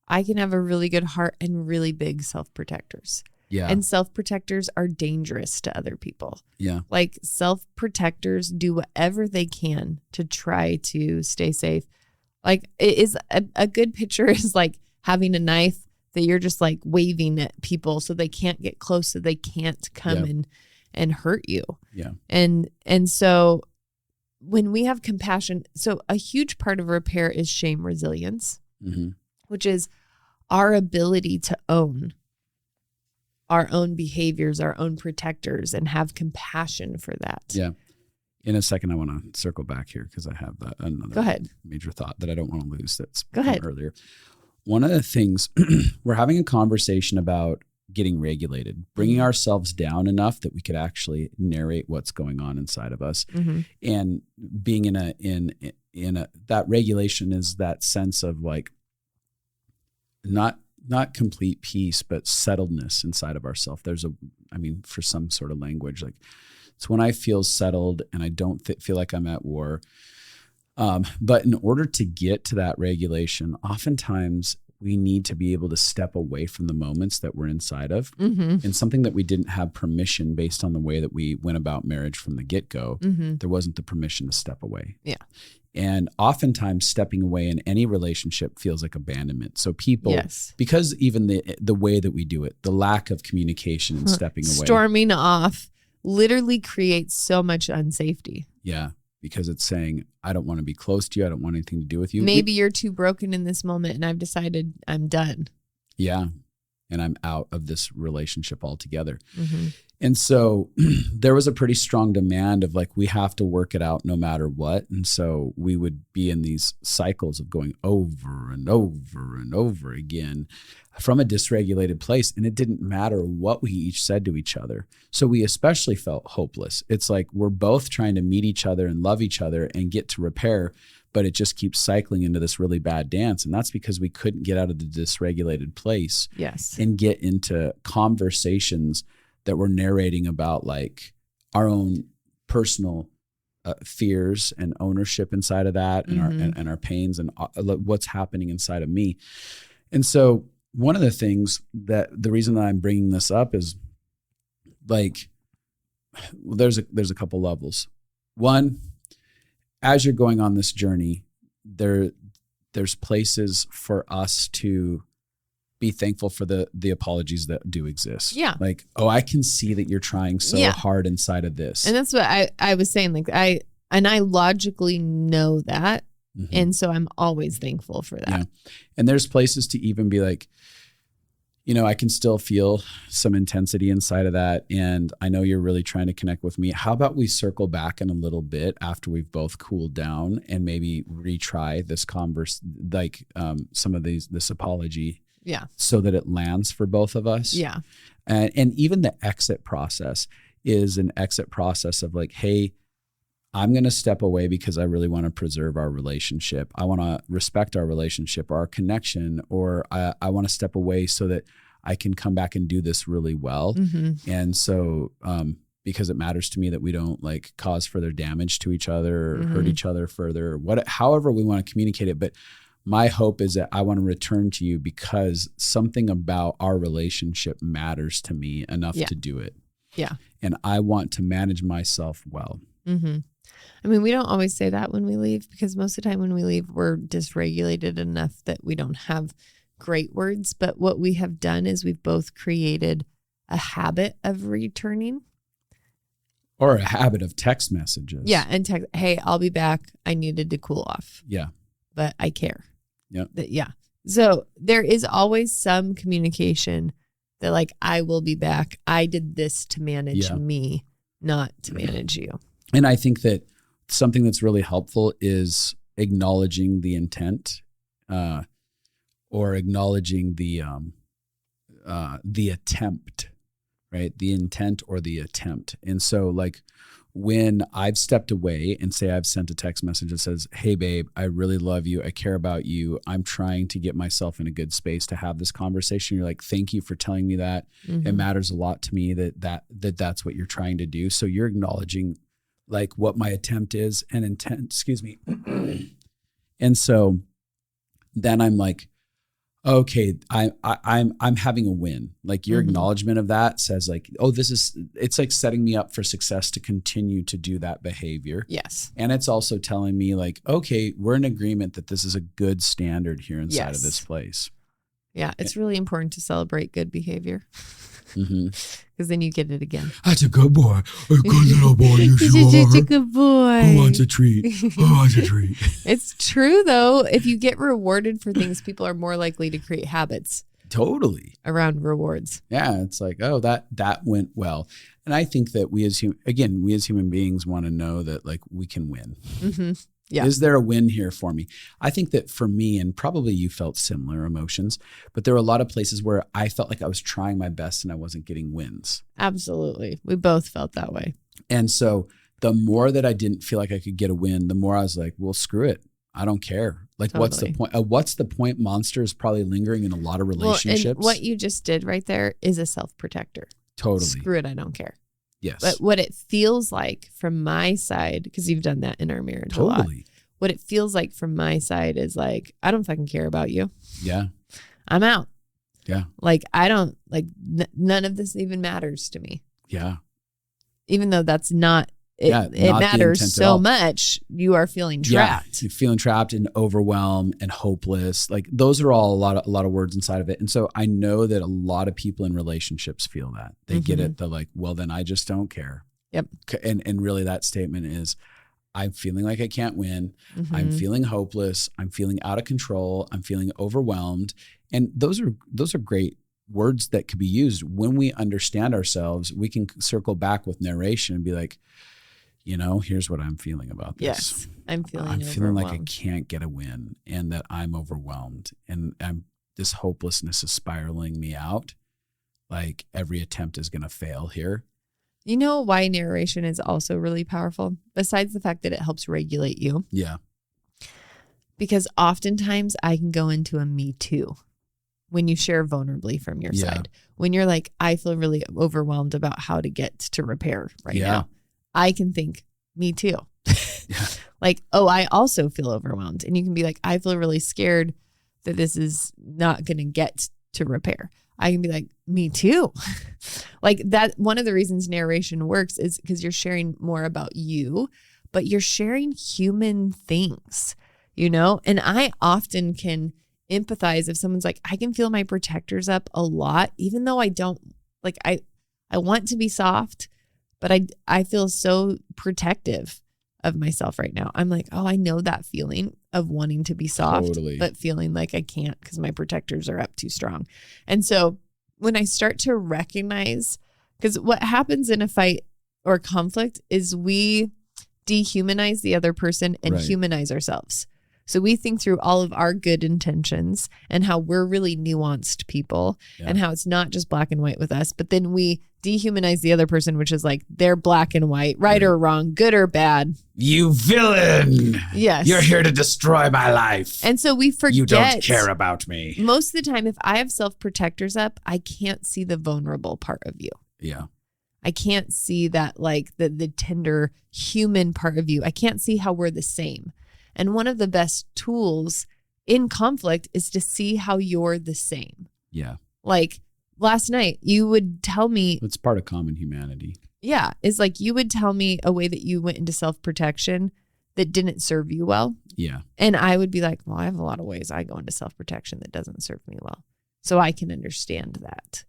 B: I can have a really good heart and really big self-protectors.
A: Yeah.
B: And self-protectors are dangerous to other people.
A: Yeah.
B: Like self-protectors do whatever they can to try to stay safe. Like it is a good picture is like having a knife that you're just like waving at people so they can't get close, so they can't come and hurt you.
A: Yeah.
B: And so when we have compassion, so a huge part of repair is shame resilience, which is our ability to own our own behaviors, our own protectors, and have compassion for that.
A: Yeah. In a second, I want to circle back here because I have another major thought that I don't want to lose that's
B: Go ahead.
A: earlier. One of the things, we're having a conversation about getting regulated, bringing ourselves down enough that we could actually narrate what's going on inside of us. And being in a that regulation is that sense of like not complete peace, but settledness inside of ourselves. For some sort of language, like it's when I feel settled and I don't feel like I'm at war. But in order to get to that regulation, oftentimes we need to be able to step away from the moments that we're inside of, and something that we didn't have permission based on the way that we went about marriage from the get-go. There wasn't the permission to step away.
B: Yeah.
A: And oftentimes stepping away in any relationship feels like abandonment. So people, because even the way that we do it, the lack of communication and stepping away.
B: Storming off literally creates so much unsafety.
A: Yeah. Because it's saying, I don't want to be close to you. I don't want anything to do with you.
B: Maybe you're too broken in this moment and I've decided I'm done.
A: Yeah. And I'm out of this relationship altogether. And so there was a pretty strong demand of like, we have to work it out no matter what. And so we would be in these cycles of going over and over and over again from a dysregulated place. And it didn't matter what we each said to each other. So we especially felt hopeless. It's like we're both trying to meet each other and love each other and get to repair, but it just keeps cycling into this really bad dance. And that's because we couldn't get out of the dysregulated place and get into conversations that we're narrating about like our own personal fears and ownership inside of that, and our pains and what's happening inside of me. And so one of the things that the reason that I'm bringing this up is like, there's a couple levels. One, as you're going on this journey, there's places for us to be thankful for the apologies that do exist. Yeah. Like, oh, I can see that you're trying so hard inside of this.
B: And that's what I was saying. Like I logically know that. And so I'm always thankful for that.
A: Yeah. And there's places to even be like, you know, I can still feel some intensity inside of that. And I know you're really trying to connect with me. How about we circle back in a little bit after we've both cooled down and maybe retry this some of this apology. Yeah. So that it lands for both of us. Yeah. And even the exit process is an exit process of like, hey, I'm going to step away because I really want to preserve our relationship. I want to respect our relationship, our connection, or I want to step away so that I can come back and do this really well. And so, because it matters to me that we don't like cause further damage to each other or hurt each other further, however we want to communicate it. But my hope is that I want to return to you because something about our relationship matters to me enough to do it. Yeah. And I want to manage myself well.
B: I mean, we don't always say that when we leave because most of the time when we leave, we're dysregulated enough that we don't have great words. But what we have done is we've both created a habit of returning.
A: Or a habit of text messages.
B: Yeah. And text, hey, I'll be back. I needed to cool off.
A: Yeah.
B: But I care. Yep. Yeah. So there is always some communication that like, I will be back. I did this to manage me, not to manage you.
A: And I think that something that's really helpful is acknowledging the intent, or acknowledging the attempt, right? The intent or the attempt. And so like when I've stepped away and say I've sent a text message that says, hey babe, I really love you. I care about you. I'm trying to get myself in a good space to have this conversation. You're like, thank you for telling me that. It matters a lot to me that's what you're trying to do. So you're acknowledging like what my attempt is and intent, excuse me. And so then I'm like, okay, I'm having a win. Like your acknowledgement of that says like, oh, it's like setting me up for success to continue to do that behavior.
B: Yes.
A: And it's also telling me like, okay, we're in agreement that this is a good standard here inside of this place.
B: Yeah. It's really important to celebrate good behavior. Because then you get it again.
A: That's a good boy. A good little boy. You sure
B: are. A good boy.
A: Who wants a treat? Who wants a treat?
B: It's true though. If you get rewarded for things, people are more likely to create habits.
A: Totally.
B: Around rewards.
A: Yeah. It's like, oh, that went well. And I think that we as human beings want to know that like we can win. Yeah. Is there a win here for me? I think that for me, and probably you felt similar emotions, but there were a lot of places where I felt like I was trying my best and I wasn't getting wins.
B: Absolutely. We both felt that way.
A: And so the more that I didn't feel like I could get a win, the more I was like, well, screw it. I don't care. Like, What's the point? What's the point? Monster is probably lingering in a lot of relationships.
B: Well, and what you just did right there is a self-protector.
A: Totally.
B: Screw it. I don't care.
A: Yes.
B: But what it feels like from my side, because you've done that in our marriage a lot. What it feels like from my side is like, I don't fucking care about you.
A: Yeah.
B: I'm out.
A: Yeah.
B: Like, I don't, like, none of this even matters to me.
A: Yeah.
B: Even though that's not, it matters so much, you are feeling trapped.
A: Yeah, you're feeling trapped and overwhelmed and hopeless. Like those are all a lot of words inside of it. And so I know that a lot of people in relationships feel that. They get it. They're like, well, then I just don't care.
B: Yep.
A: And really that statement is, I'm feeling like I can't win. I'm feeling hopeless. I'm feeling out of control. I'm feeling overwhelmed. And those are great words that could be used. When we understand ourselves, we can circle back with narration and be like, you know, here's what I'm feeling about this.
B: Yes, I'm
A: feeling like I can't get a win and that I'm overwhelmed and this hopelessness is spiraling me out. Like every attempt is going to fail here.
B: You know why narration is also really powerful, besides the fact that it helps regulate you?
A: Yeah.
B: Because oftentimes I can go into a me too when you share vulnerably from your side. When you're like, I feel really overwhelmed about how to get to repair right now. I can think, me too. Like, oh, I also feel overwhelmed. And you can be like, I feel really scared that this is not going to get to repair. I can be like, me too. Like that. One of the reasons narration works is because you're sharing more about you, but you're sharing human things, you know? And I often can empathize if someone's like, I can feel my protectors up a lot, even though I don't like, I want to be soft, but I feel so protective of myself right now. I'm like, oh, I know that feeling of wanting to be soft, but feeling like I can't because my protectors are up too strong. And so when I start to recognize, because what happens in a fight or conflict is we dehumanize the other person and humanize ourselves. So we think through all of our good intentions and how we're really nuanced people and how it's not just black and white with us, but then we dehumanize the other person, which is like they're black and white, right or wrong, good or bad.
A: You villain.
B: Yes.
A: You're here to destroy my life.
B: And so we forget.
A: You don't care about me.
B: Most of the time, if I have self-protectors up, I can't see the vulnerable part of you.
A: Yeah.
B: I can't see that like the tender human part of you. I can't see how we're the same. And one of the best tools in conflict is to see how you're the same.
A: Yeah.
B: Like last night, you would tell me.
A: It's part of common humanity.
B: Yeah. It's like you would tell me a way that you went into self-protection that didn't serve you well.
A: Yeah.
B: And I would be like, well, I have a lot of ways I go into self-protection that doesn't serve me well. So I can understand that.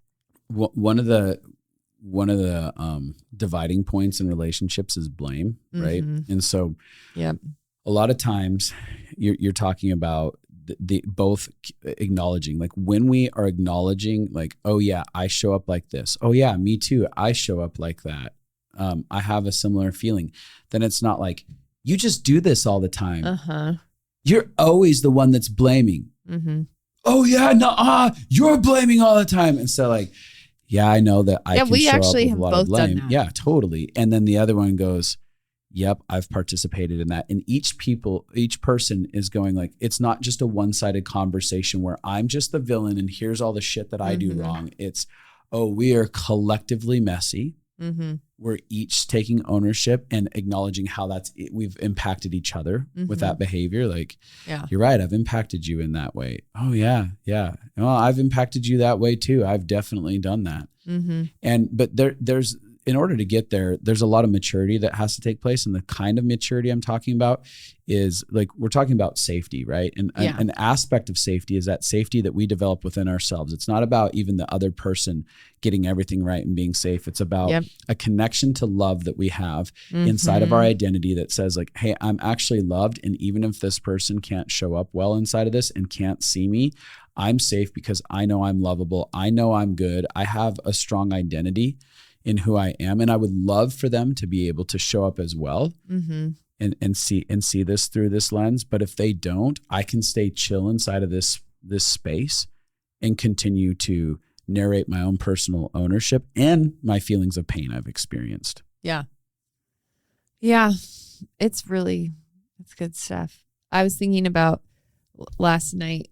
A: One of the dividing points in relationships is blame, right? And so a lot of times you're talking about the both acknowledging, like when we are acknowledging like, oh yeah, I show up like this. Oh yeah, me too. I show up like that. I have a similar feeling. Then it's not like you just do this all the time. You're always the one that's blaming. Oh yeah, no, you're blaming all the time. And so like, yeah, I know that I can
B: we
A: show
B: actually
A: up with
B: have
A: a lot
B: both
A: of blame.
B: done that.
A: Yeah, totally. And then the other one goes, yep, I've participated in that. And each person is going like, it's not just a one-sided conversation where I'm just the villain and here's all the shit that I do wrong. It's, oh, we are collectively messy.
B: Mm-hmm.
A: We're each taking ownership and acknowledging how we've impacted each other with that behavior. Like, you're right. I've impacted you in that way. Oh yeah. Yeah. Well, I've impacted you that way too. I've definitely done that. But there's, in order to get there, there's a lot of maturity that has to take place. And the kind of maturity I'm talking about is like, we're talking about safety, right? And an aspect of safety is that safety that we develop within ourselves. It's not about even the other person getting everything right and being safe. It's about a connection to love that we have inside of our identity that says like, hey, I'm actually loved. And even if this person can't show up well inside of this and can't see me, I'm safe because I know I'm lovable. I know I'm good. I have a strong identity in who I am. And I would love for them to be able to show up as well and see this through this lens. But if they don't, I can stay chill inside of this space and continue to narrate my own personal ownership and my feelings of pain I've experienced.
B: Yeah. It's good stuff. I was thinking about last night.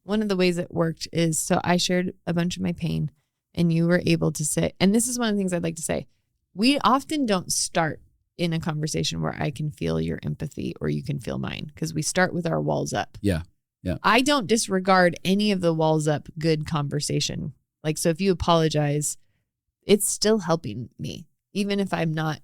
B: One of the ways it worked is, so I shared a bunch of my pain and you were able to say, and this is one of the things I'd like to say. We often don't start in a conversation where I can feel your empathy or you can feel mine, because we start with our walls up.
A: Yeah.
B: I don't disregard any of the walls up good conversation. Like, so if you apologize, it's still helping me, even if I'm not.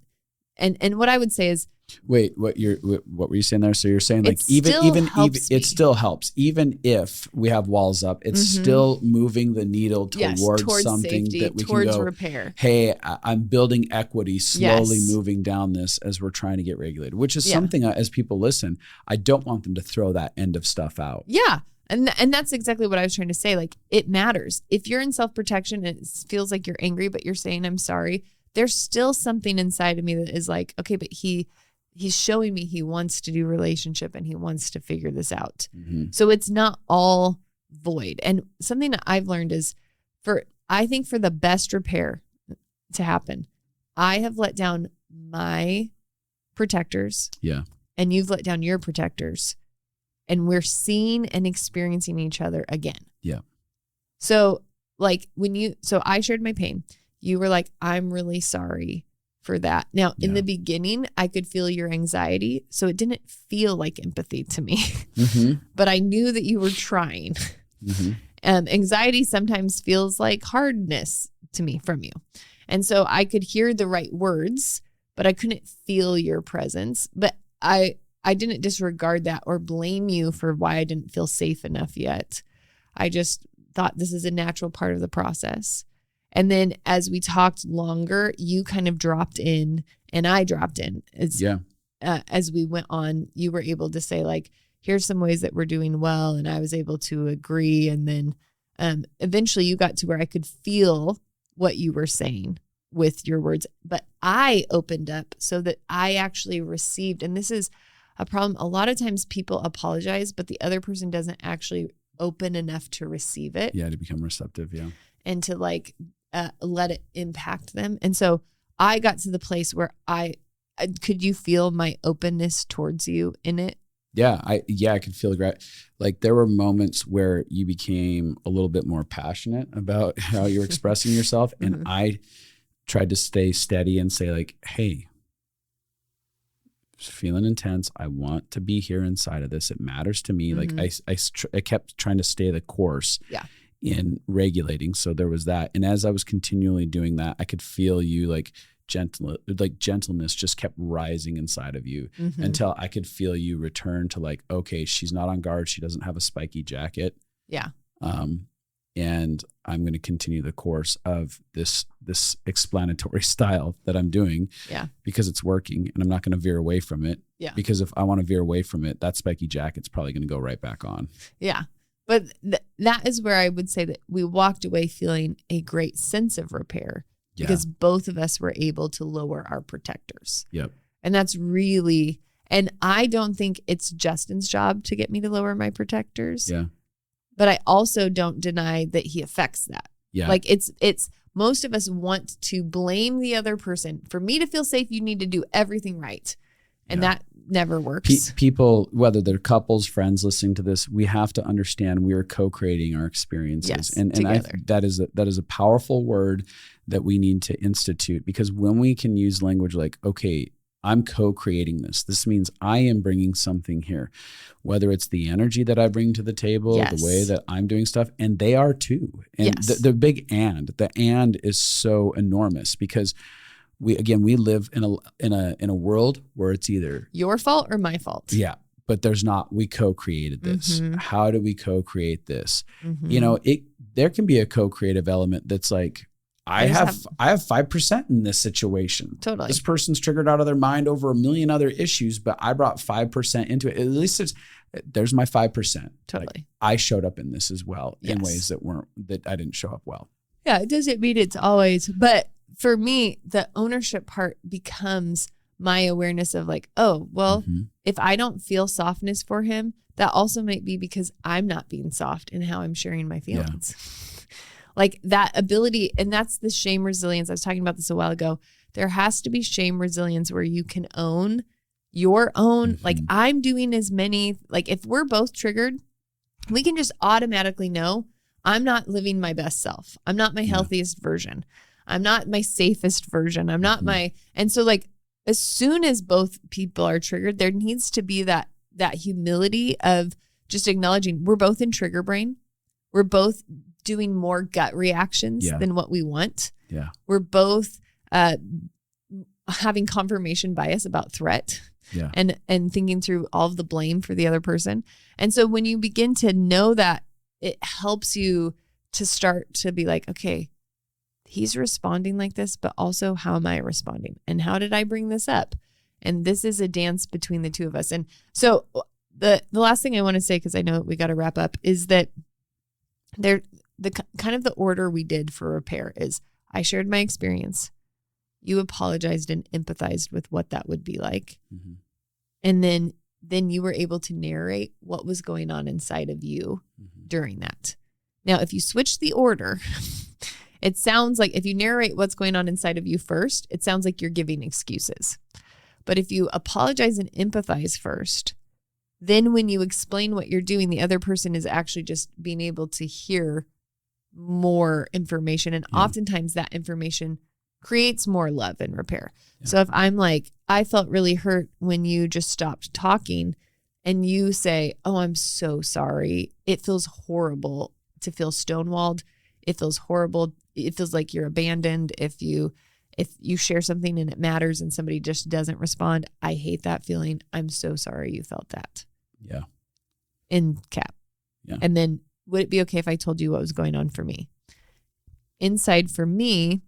B: And what I would say is,
A: wait, what were you saying there? So you're saying like even it still helps. Even if we have walls up, it's still moving the needle towards something safety, that we can go
B: repair.
A: Hey, I'm building equity, slowly moving down this as we're trying to get regulated, which is something as people listen, I don't want them to throw that end of stuff out.
B: Yeah. And that's exactly what I was trying to say. Like, it matters. If you're in self-protection and it feels like you're angry, but you're saying, I'm sorry, there's still something inside of me that is like, okay, but he's showing me he wants to do relationship and he wants to figure this out. So it's not all void. And something that I've learned is I think for the best repair to happen, I have let down my protectors.
A: Yeah.
B: And you've let down your protectors. And we're seeing and experiencing each other again.
A: Yeah.
B: So like so I shared my pain. You were like, I'm really sorry for that. Now, in the beginning, I could feel your anxiety. So it didn't feel like empathy to me, but I knew that you were trying. Anxiety sometimes feels like hardness to me from you. And so I could hear the right words, but I couldn't feel your presence. But I didn't disregard that or blame you for why I didn't feel safe enough yet. I just thought this is a natural part of the process. And then as we talked longer, you kind of dropped in and I dropped in. As we went on, you were able to say like, here's some ways that we're doing well. And I was able to agree. And then eventually you got to where I could feel what you were saying with your words. But I opened up so that I actually received. And this is a problem. A lot of times people apologize, but the other person doesn't actually open enough to receive it.
A: Yeah, to become receptive. Yeah.
B: And to like, let it impact them. And so I got to the place where could you feel my openness towards you in it?
A: Yeah, I could feel great. Like there were moments where you became a little bit more passionate about how you're expressing yourself. And I tried to stay steady and say like, hey, feeling intense. I want to be here inside of this. It matters to me. Like I kept trying to stay the course. Yeah. In regulating. So there was that. And as I was continually doing that, I could feel you like gentleness just kept rising inside of you until I could feel you return to like, okay, she's not on guard. She doesn't have a spiky jacket.
B: Yeah.
A: And I'm going to continue the course of this explanatory style that I'm doing because it's working and I'm not going to veer away from it. Yeah. Because if I want to veer away from it, that spiky jacket's probably going to go right back on.
B: Yeah. But that is where I would say that we walked away feeling a great sense of repair because both of us were able to lower our protectors.
A: Yep.
B: And that's really, and I don't think it's Justin's job to get me to lower my protectors.
A: Yeah.
B: But I also don't deny that he affects that.
A: Yeah.
B: Like it's most of us want to blame the other person. For me to feel safe, you need to do everything right. And that never works.
A: People, whether they're couples, friends listening to this, we have to understand we are co-creating our experiences.
B: Yes,
A: and that is a powerful word that we need to institute, because when we can use language like, okay, I'm co-creating this. This means I am bringing something here, whether it's the energy that I bring to the table, the way that I'm doing stuff, and they are too. And the big the and is so enormous, because we live in a world where it's either
B: your fault or my fault.
A: Yeah. But there's not, we co-created this. How do we co-create this? There can be a co-creative element that's like, I have 5% in this situation.
B: Totally.
A: This person's triggered out of their mind over a million other issues, but I brought 5% into it. At least there's my 5%.
B: Totally.
A: Like, I showed up in this as well in ways that I didn't show up well.
B: Yeah. It doesn't mean it's always, but for me, the ownership part becomes my awareness of like, oh, well, if I don't feel softness for him, that also might be because I'm not being soft in how I'm sharing my feelings. Yeah. Like that ability, and that's the shame resilience. I was talking about this a while ago. There has to be shame resilience where you can own your own, like I'm doing as many, like if we're both triggered, we can just automatically know I'm not living my best self. I'm not my healthiest version. I'm not my safest version. I'm not and so like as soon as both people are triggered, there needs to be that humility of just acknowledging we're both in trigger brain. We're both doing more gut reactions than what we want. Yeah. We're both having confirmation bias about threat and thinking through all of the blame for the other person. And so when you begin to know that, it helps you to start to be like, okay, he's responding like this, but also how am I responding? And how did I bring this up? And this is a dance between the two of us. And so the last thing I want to say, because I know we got to wrap up, is that the kind of the order we did for repair is I shared my experience. You apologized and empathized with what that would be like. And then you were able to narrate what was going on inside of you during that. Now, if you switch the order, it sounds like if you narrate what's going on inside of you first, it sounds like you're giving excuses. But if you apologize and empathize first, then when you explain what you're doing, the other person is actually just being able to hear more information. And oftentimes that information creates more love and repair. Yeah. So if I'm like, I felt really hurt when you just stopped talking, and you say, oh, I'm so sorry. It feels horrible to feel stonewalled. It feels horrible. It feels like you're abandoned. If you share something and it matters and somebody just doesn't respond, I hate that feeling. I'm so sorry you felt that.
A: Yeah.
B: In cap. Yeah. And then would it be okay if I told you what was going on for me? Inside for me,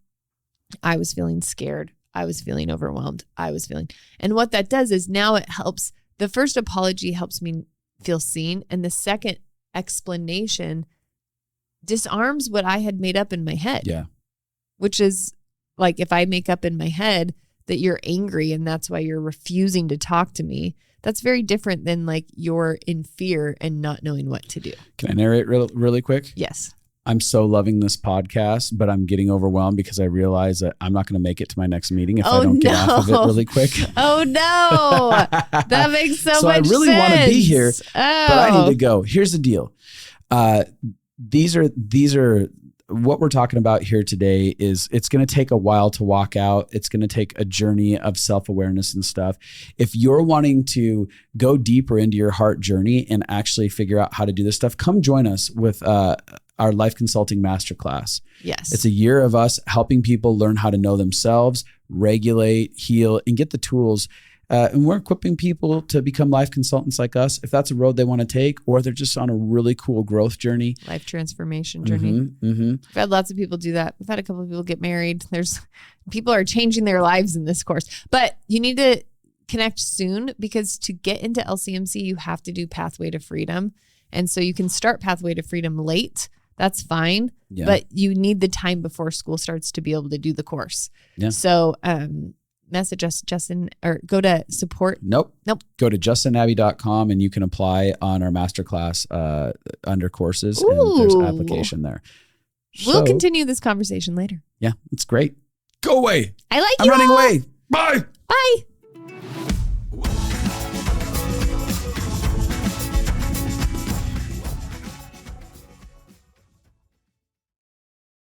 B: I was feeling scared. I was feeling overwhelmed. And what that does is now it helps. The first apology helps me feel seen. And the second explanation disarms what I had made up in my head. Yeah. Which is like, if I make up in my head that you're angry and that's why you're refusing to talk to me, that's very different than like you're in fear and not knowing what to do.
A: Can I narrate really quick?
B: Yes.
A: I'm so loving this podcast, but I'm getting overwhelmed because I realize that I'm not going to make it to my next meeting if I don't get off of it really quick.
B: Oh no, that makes so much sense. So
A: I really want to be here, but I need to go. Here's the deal. These are what we're talking about here today is it's going to take a while to walk out. It's going to take a journey of self-awareness and stuff. If you're wanting to go deeper into your heart journey and actually figure out how to do this stuff, come join us with our life consulting masterclass.
B: Yes.
A: It's a year of us helping people learn how to know themselves, regulate, heal, and get the tools. And we're equipping people to become life consultants like us, if that's a road they want to take, or they're just on a really cool growth journey.
B: Life transformation journey. We've had lots of people do that. We've had a couple of people get married. People are changing their lives in this course. But you need to connect soon, because to get into LCMC, you have to do Pathway to Freedom. And so you can start Pathway to Freedom late. That's fine. Yeah. But you need the time before school starts to be able to do the course. Yeah. So, message us, Justin, or go to support.
A: Nope. Go to justinabby.com and you can apply on our masterclass under courses. Ooh. And there's application there.
B: We'll continue this conversation later.
A: Yeah, it's great. Go away.
B: I like
A: I'm
B: you.
A: running
B: all.
A: away. Bye.
B: Bye.